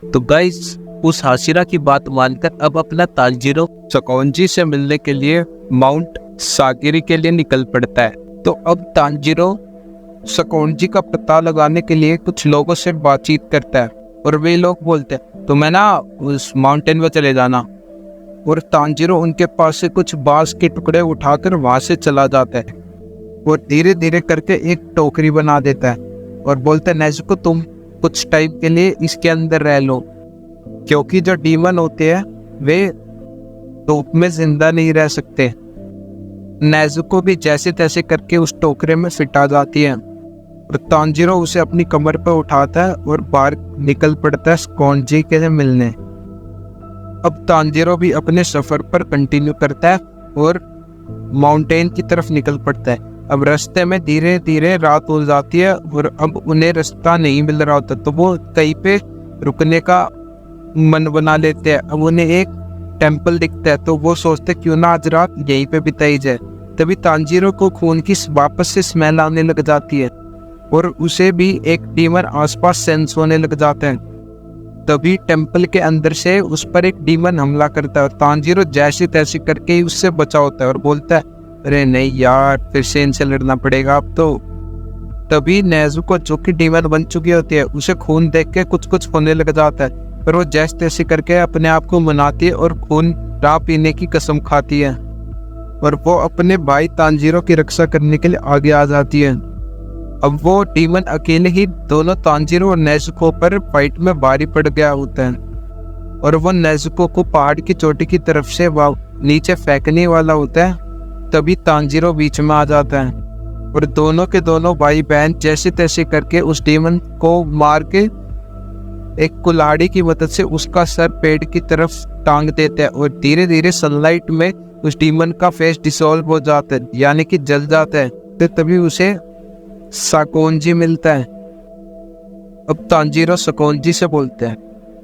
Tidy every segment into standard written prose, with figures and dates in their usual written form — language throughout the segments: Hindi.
तो गाइस उस हाशिरा की बात मानकर अब अपना तांजीरो सकौंजी से मिलने के लिए माउंट सागिरी के लिए निकल पड़ता है। तो अब तांजीरो सकौंजी का पता लगाने के लिए कुछ लोगों से बातचीत करता है और वे लोग बोलते हैं तुम्हें ना उस माउंटेन पे चले जाना। और तांजीरो उनके पास से कुछ बांस के टुकड़े उठाकर वहां से चला जाता है और धीरे धीरे करके एक टोकरी बना देता है और बोलता है नेज़ुको तुम कुछ टाइम के लिए इसके अंदर रह लो, क्योंकि जो डीमन होते हैं वे धूप में जिंदा नहीं रह सकते। नेज़ुको भी जैसे तैसे करके उस टोकरे में फिट आ जाती है और तांजीरो उसे अपनी कमर पर उठाता है और बाहर निकल पड़ता है सकौंजी के मिलने। अब तांजीरो भी अपने सफर पर कंटिन्यू करता है और माउंटेन की तरफ निकल पड़ता है। अब रास्ते में धीरे धीरे रात हो जाती है और अब उन्हें रास्ता नहीं मिल रहा होता, तो वो कहीं पे रुकने का मन बना लेते हैं। अब उन्हें एक टेम्पल दिखता है तो वो सोचते क्यों ना आज रात यहीं पे बिताई जाए। तभी तांजीरो को खून की वापस से स्मेल आने लग जाती है और उसे भी एक डीमन आसपास सेंस होने लग जाते हैं। तभी टेम्पल के अंदर से उस पर एक डीमन हमला करता है और तांजीरो जैसे तैसे करके ही उससे बचा होता है और बोलता है अरे नहीं यार, फिर से इनसे लड़ना पड़ेगा अब तो। तभी नेज़ुको जो कि डीमन बन चुकी होती है उसे खून देख के कुछ कुछ होने लग जाता है, पर वो जैसे तैसे करके अपने आप को मनाती है और खून ना पीने की कसम खाती है और वो अपने भाई तांजीरो की रक्षा करने के लिए आगे आ जाती है। अब वो डीमन अकेले ही दोनों तांजीरो और नेज़ुको पर फाइट में भारी पड़ गया होता है और वो नेज़ुको को पहाड़ की चोटी की तरफ से नीचे फेंकने वाला होता है। तभी तांजीरो बीच में आ जाता है और दोनों के दोनों भाई बहन जैसे तैसे करके उस डीमन को मार के एक कुल्हाड़ी की मदद से उसका सर पेड़ की तरफ टांग देते हैं और धीरे धीरे सनलाइट में उस डीमन का फेस डिसॉल्व हो जाता है, यानी कि जल जाता है। तो तभी उसे सकौंजी मिलता है। अब तांजीरो सकौंजी से बोलते हैं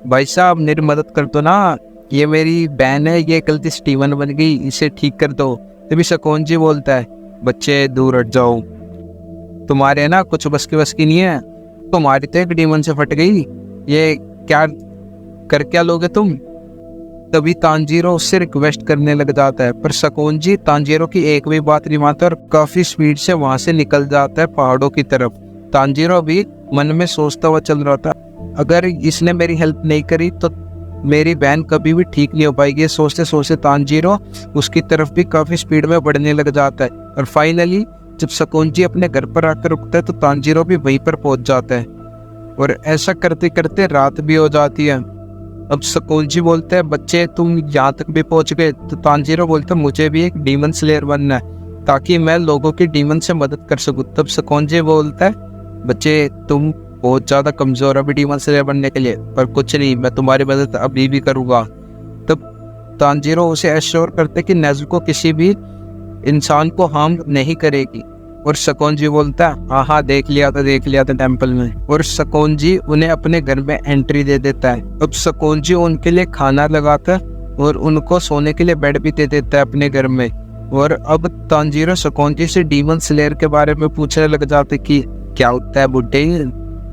भाई साहब मेरी मदद कर दो ना, ये मेरी बहन है, ये गलती से डीमन बन गई, इसे ठीक कर दो। तभी सकौंजी बोलता है बच्चे दूर हट जाओ, तुम्हारे ना कुछ बस की नहीं है, तुम्हारी तो एक डीमन से फट गई, ये क्या लोगे तुम। तभी तांजीरो उससे रिक्वेस्ट करने लग जाता है, पर सकौंजी तांजीरो की एक भी बात नहीं मानता और काफी स्पीड से वहां से निकल जाता है पहाड़ों की तरफ। तांजीरो भी मन में सोचता हुआ चल रहा था अगर इसने मेरी हेल्प नहीं करी तो मेरी बहन कभी भी ठीक नहीं हो पाएगी। ये सोचते सोचते तांजीरो उसकी तरफ भी काफी स्पीड में बढ़ने लग जाता है और फाइनली जब सकौंजी अपने घर पर आकर रुकता है तो तांजीरो भी वहीं पर पहुंच जाता है और ऐसा करते करते रात भी हो जाती है। अब सकौंजी बोलते हैं बच्चे तुम यहाँ तक भी पहुंच गए, तो तांजीरो बोलता है मुझे भी एक डीमन स्लेयर बनना है ताकि मैं लोगों की डीमन से मदद कर सकूं। तब सकौंजी बोलता है बच्चे तुम बहुत ज़्यादा कमज़ोर अभी डीमन स्लेयर बनने के लिए, पर कुछ नहीं, मैं तुम्हारी मदद अभी भी करूँगा। तब तांजीरो उसे एश्योर करते कि नेज़ुको किसी भी इंसान को हार्म नहीं करेगी और सकौंजी बोलता है हाँ देख लिया था टेम्पल में। और सकौंजी उन्हें अपने घर में एंट्री दे देता है। अब सकौंजी उनके लिए खाना लगाता है और उनको सोने के लिए बेड भी दे देता है अपने घर में। और अब तांजीरो सकौंजी से डीमन स्लेयर के बारे में पूछने लग जाते कि क्या होता है बुड्ढे।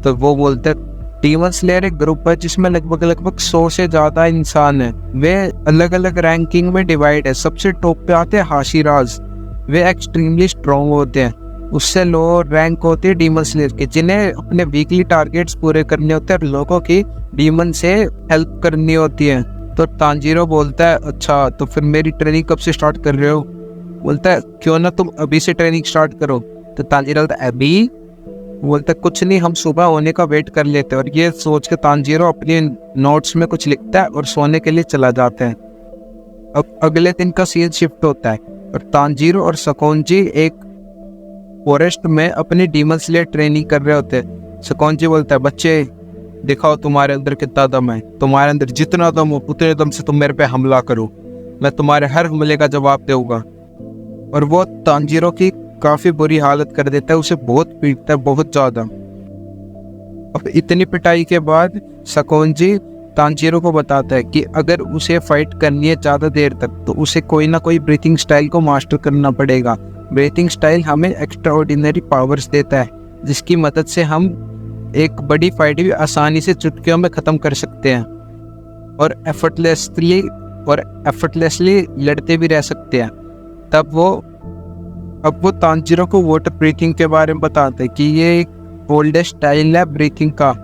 तो वो बोलते हैं डीमन स्लेयर एक ग्रुप है जिसमें लगभग 100 से ज्यादा इंसान है, वे अलग अलग रैंकिंग में डिवाइड है। सबसे टॉप पे आते हैं हाशिराज, वे एक्सट्रीमली स्ट्रॉन्ग होते हैं। उससे लो रैंक होती है डीमन स्लेयर के, जिन्हें अपने वीकली टारगेट्स पूरे करने होते हैं और लोगों की डीमन से हेल्प करनी होती है। तो तांजीरो बोलता है अच्छा तो फिर मेरी ट्रेनिंग कब से स्टार्ट कर रहे हो। बोलता है क्यों ना तुम अभी से ट्रेनिंग स्टार्ट करो। तो तांजीरो बोलता है अभी। बोलता है कुछ नहीं, हम सुबह होने का वेट कर लेते हैं। और ये सोच के तांजीरो अपने नोट्स में कुछ लिखता है और सोने के लिए चला जाता है। अब अगले दिन का सीन शिफ्ट होता है और तांजीरो और सकौंजी एक फॉरेस्ट में अपनी डीमन स्लेयर ट्रेनिंग कर रहे होते हैं। सकौंजी बोलता है बच्चे दिखाओ तुम्हारे अंदर कितना दम है, तुम्हारे अंदर जितना दम हो उतने दम से तुम मेरे पे हमला करो, मैं तुम्हारे हर हमले का जवाब दूंगा। और वो तांजीरो की काफी बुरी हालत कर देता है, उसे बहुत पीटता है, बहुत ज्यादा। अब इतनी पिटाई के बाद सकौंजी तांजीरो को बताता है कि अगर उसे फाइट करनी है ज़्यादा देर तक तो उसे कोई ना कोई ब्रीथिंग स्टाइल को मास्टर करना पड़ेगा। ब्रीथिंग स्टाइल हमें एक्स्ट्रा ऑर्डिनरी पावर्स देता है जिसकी मदद से हम एक बड़ी फाइट भी आसानी से चुटकियों में ख़त्म कर सकते हैं और एफर्टलेसली लड़ते भी रह सकते हैं। अब वो तांजीरो को वाटर ब्रीथिंग के बारे में बताते हैं कि ये एक ओल्डेस्ट स्टाइल है ब्रीथिंग का,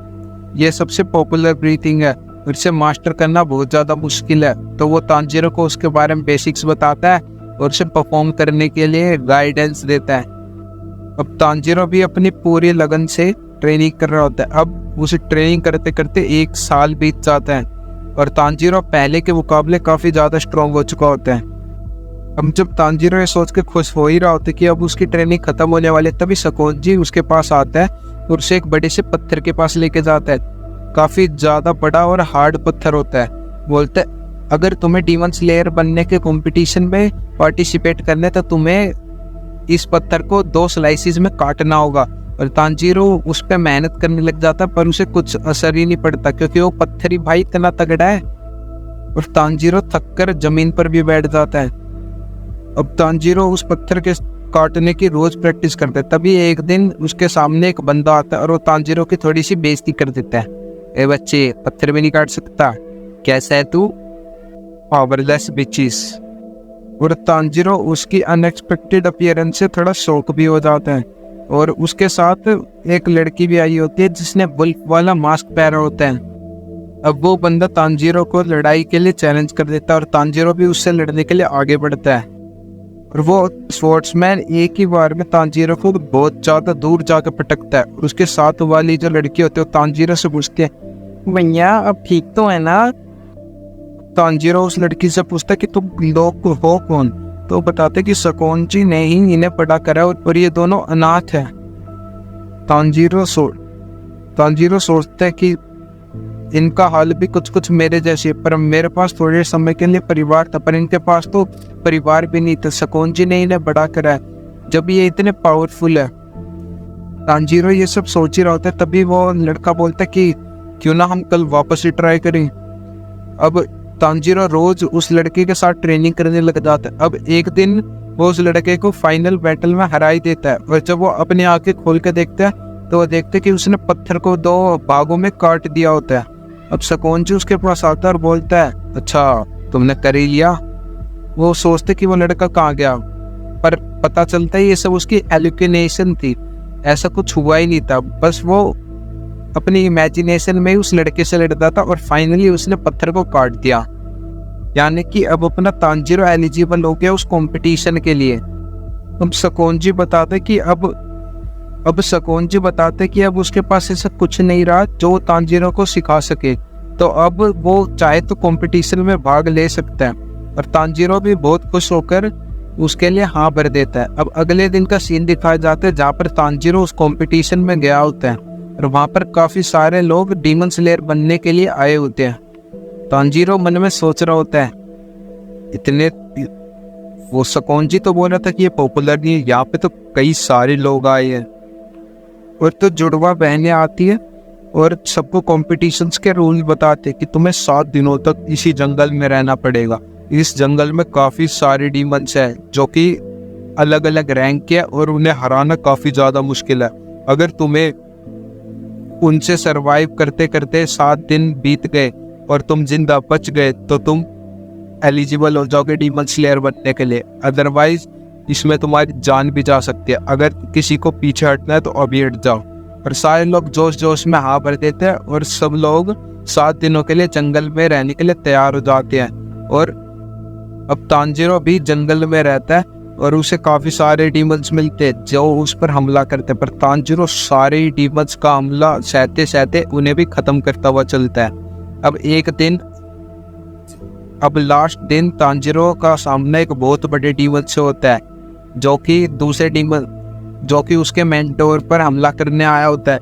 ये सबसे पॉपुलर ब्रीथिंग है, इसे मास्टर करना बहुत ज़्यादा मुश्किल है। तो वो तांजीरो को उसके बारे में बेसिक्स बताता है और उसे परफॉर्म करने के लिए गाइडेंस देता है। अब तांजीरो भी अपनी पूरी लगन से ट्रेनिंग कर रहा होता है। अब उसे ट्रेनिंग करते करते 1 साल बीत जाता है और तांजीरो पहले के मुकाबले काफ़ी ज़्यादा स्ट्रॉन्ग हो चुका होता है। अब जब तांजीरो ये सोच के खुश हो ही रहा होता है कि अब उसकी ट्रेनिंग खत्म होने वाली है, तभी सकोंजी उसके पास आता है और उसे एक बड़े से पत्थर के पास लेके जाता है। काफ़ी ज़्यादा बड़ा और हार्ड पत्थर होता है। बोलता है अगर तुम्हें डीमन स्लेयर बनने के कंपटीशन में पार्टिसिपेट करने तो तुम्हें इस पत्थर को 2 स्लाइसिस में काटना होगा। और तांजीरो उस पर मेहनत करने लग जाता है, पर उसे कुछ असर ही नहीं पड़ता क्योंकि वो पत्थर ही भाई इतना तगड़ा है। और तांजीरो थक कर जमीन पर भी बैठ जाता है। अब तांजीरो उस पत्थर के काटने की रोज प्रैक्टिस करता है। तभी एक दिन उसके सामने एक बंदा आता है और वो तांजीरो की थोड़ी सी बेइज्जती कर देता है। ए बच्चे, पत्थर भी नहीं काट सकता, कैसा है तू, पावरलेस बिचिस। और तांजीरो उसकी अनएक्सपेक्टेड अपीयरेंस से थोड़ा शौक भी हो जाता है। और उसके साथ एक लड़की भी आई होती है जिसने वुल्फ वाला मास्क पहना होता है। अब वो बंदा तांजीरो को लड़ाई के लिए चैलेंज कर देता है और तांजीरो भी उससे लड़ने के लिए आगे बढ़ता है। और वो स्पोर्ट्समैन एक ही बार में तांजीरो को बहुत ज़्यादा दूर जाकर पटकता है। और उसके साथ वाली जो लड़की होती है वो तांजीरो से पूछती है, भैया अब ठीक तो है ना। तांजीरो उस लड़की से पूछता है कि तुम लोग हो कौन। तो बताते कि सकोंजी ने ही इन्हें बड़ा करा और ये दोनों अनाथ हैं। तांजीरो सोचता है कि इनका हाल भी कुछ मेरे जैसे, पर मेरे पास थोड़े समय के लिए परिवार था, पर इनके पास तो परिवार भी नहीं था। सकोंजी ने इन्हें बड़ा करा है, जब ये इतने पावरफुल है। तांजीरो ये सब सोच ही रहा होता है, तभी वो लड़का बोलता है कि क्यों ना हम कल वापस ही ट्राई करें। अब तांजीरो रोज उस लड़के के साथ ट्रेनिंग करने लग जाता है। अब एक दिन वो उस लड़के को फाइनल बैटल में हरा ही देता है। और जब वो अपनी आंखें खोल के देखता है तो वो देखते हैं कि उसने पत्थर को 2 भागों में काट दिया होता है। अब सकोंजी उसके पास आता है और बोलता है, अच्छा तुमने कर ही लिया। वो सोचते कि वो लड़का कहाँ गया, पर पता चलता है ये सब उसकी एल्यूसिनेशन थी, ऐसा कुछ हुआ ही नहीं था। बस वो अपनी इमेजिनेशन में उस लड़के से लड़ता था और फाइनली उसने पत्थर को काट दिया। यानी कि अब अपना तांजीरो एलिजिबल हो गया उस कंपटीशन के लिए। अब सकोंजी बताते कि अब उसके पास ऐसा कुछ नहीं रहा जो तांजीरो को सिखा सके, तो अब वो चाहे तो कंपटीशन में भाग ले सकता है। और तांजीरो भी बहुत खुश होकर उसके लिए हाँ भर देता है। अब अगले दिन का सीन दिखाया जाता है जहाँ पर तांजीरो उस कंपटीशन में गया होता है और वहाँ पर काफ़ी सारे लोग डीमन स्लेयर बनने के लिए आए होते हैं। तांजीरो मन में सोच रहा होता है, वो सकोंजी तो बोल रहा था कि ये पॉपुलर नहीं है, यहाँ पे तो कई सारे लोग आए हैं। और तो जुड़वा बहनें आती है और सबको कॉम्पिटिशन्स के रूल बताते कि तुम्हें 7 दिनों तक इसी जंगल में रहना पड़ेगा। इस जंगल में काफ़ी सारे डीमंस हैं जो कि अलग अलग रैंक के हैं और उन्हें हराना काफ़ी ज़्यादा मुश्किल है। अगर तुम्हें उनसे सरवाइव करते करते 7 दिन बीत गए और तुम जिंदा बच गए तो तुम एलिजिबल हो जाओगे डीमन स्लेयर बनने के लिए, अदरवाइज इसमें तुम्हारी जान भी जा सकती है। अगर किसी को पीछे हटना है तो अभी हट जाओ। और सारे लोग जोश जोश में हाँ भर देते हैं और सब लोग 7 दिनों के लिए जंगल में रहने के लिए तैयार हो जाते हैं। और अब तांजीरो भी जंगल में रहता है और उसे काफ़ी सारे डीमंस मिलते हैं जो उस पर हमला करते हैं, पर तांजीरो सारे डीमंस का हमला सहते सहते उन्हें भी ख़त्म करता हुआ चलता है। अब लास्ट दिन तांजीरो का सामना एक बहुत बड़े डीमन से होता है जो कि दूसरे डीमन जो कि उसके मेंटोर पर हमला करने आया होता है।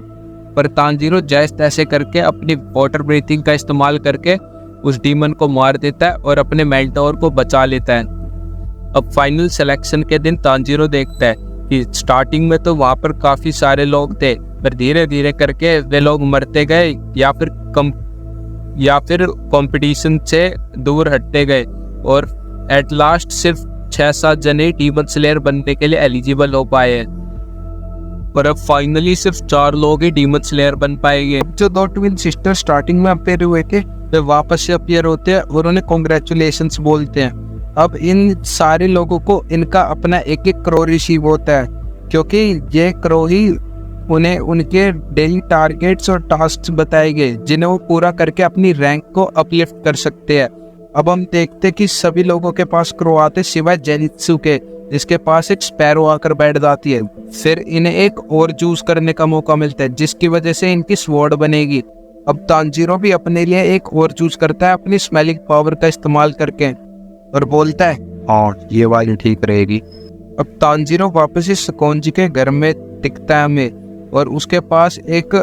पर तांजीरो जैसे तैसे करके अपनी वाटर ब्रीथिंग का इस्तेमाल करके उस डीमन को मार देता है और अपने मेंटोर को बचा लेता है। अब फाइनल सिलेक्शन के दिन तांजीरो देखता है कि स्टार्टिंग में तो वहाँ पर काफ़ी सारे लोग थे, पर धीरे धीरे करके वे लोग मरते गए या फिर कंपटीशन से दूर हटते गए और एट लास्ट सिर्फ 6-7 जने डीमन स्लेयर बनने के लिए एलिजिबल हो पाए हैं। पर अब फाइनली सिर्फ 4 लोग ही डीमन स्लेयर बन पाएंगे। जो 2 ट्विन सिस्टर स्टार्टिंग में अपेयर हुए थे वे वापस से अपेयर होते हैं और उन्हें कॉन्ग्रेचुलेशंस बोलते हैं। अब इन सारे लोगों को इनका अपना एक क्रो रिसीव होता है, क्योंकि ये क्रो ही उन्हें उनके डेली टारगेट्स और टास्क बताए गए जिन्हें वो पूरा करके अपनी रैंक को अपलिफ्ट कर सकते हैं। अब हम देखते कि सभी लोगों के पास क्रो आते सिवाय जेनित्सु के, जिसके पास एक स्पैरो आकर बैठ जाती है। फिर इन्हें एक और चूज करने का मौका मिलता है जिसकी वजह से इनकी स्वॉर्ड बनेगी। अब तांजीरो भी अपने लिए एक और चूज करता है अपनी स्मेलिंग पावर का इस्तेमाल करके और बोलता है हाँ ये वाली ठीक रहेगी। अब तांजीरो वापस इस सकौंजी के घर में टिकता है हमें, और उसके पास एक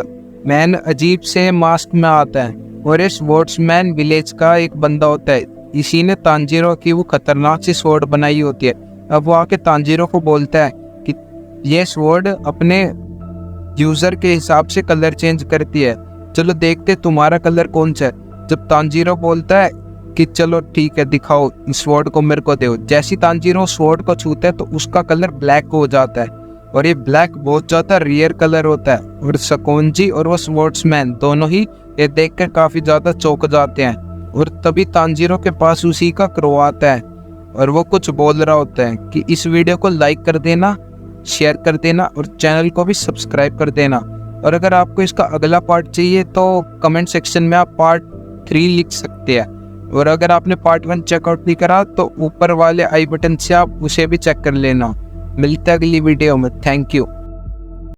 मैन अजीब से मास्क में आता है और इस वॉट्समैन विलेज का एक बंदा होता है। इसी ने तांजीरो की वो खतरनाक सी स्वॉर्ड बनाई होती है। अब वो आके तांजीरो को बोलता है कि ये स्वॉर्ड अपने यूजर के हिसाब से कलर चेंज करती है, चलो देखते तुम्हारा कलर कौन सा है। जब तांजीरो बोलता है कि चलो ठीक है दिखाओ, इस स्वॉर्ड को मेरे को दो। जैसी तांजीरो स्वॉर्ड को छूता है तो उसका कलर ब्लैक हो जाता है, और ये ब्लैक बहुत ज्यादा रेयर कलर होता है। और सकौंजी और वो स्वॉर्ड्समैन दोनों ही ये देखकर काफी ज्यादा चौंक जाते हैं। और तभी तांजीरो के पास उसी का क्रो आता है और वो कुछ बोल रहा होता है कि इस वीडियो को लाइक कर देना, शेयर कर देना और चैनल को भी सब्सक्राइब कर देना। और अगर आपको इसका अगला पार्ट चाहिए तो कमेंट सेक्शन में आप पार्ट 3 लिख सकते हैं। और अगर आपने पार्ट 1 चेकआउट नहीं करा तो ऊपर वाले आई बटन से आप उसे भी चेक कर लेना। मिलते हैं अगली वीडियो में। Thank you.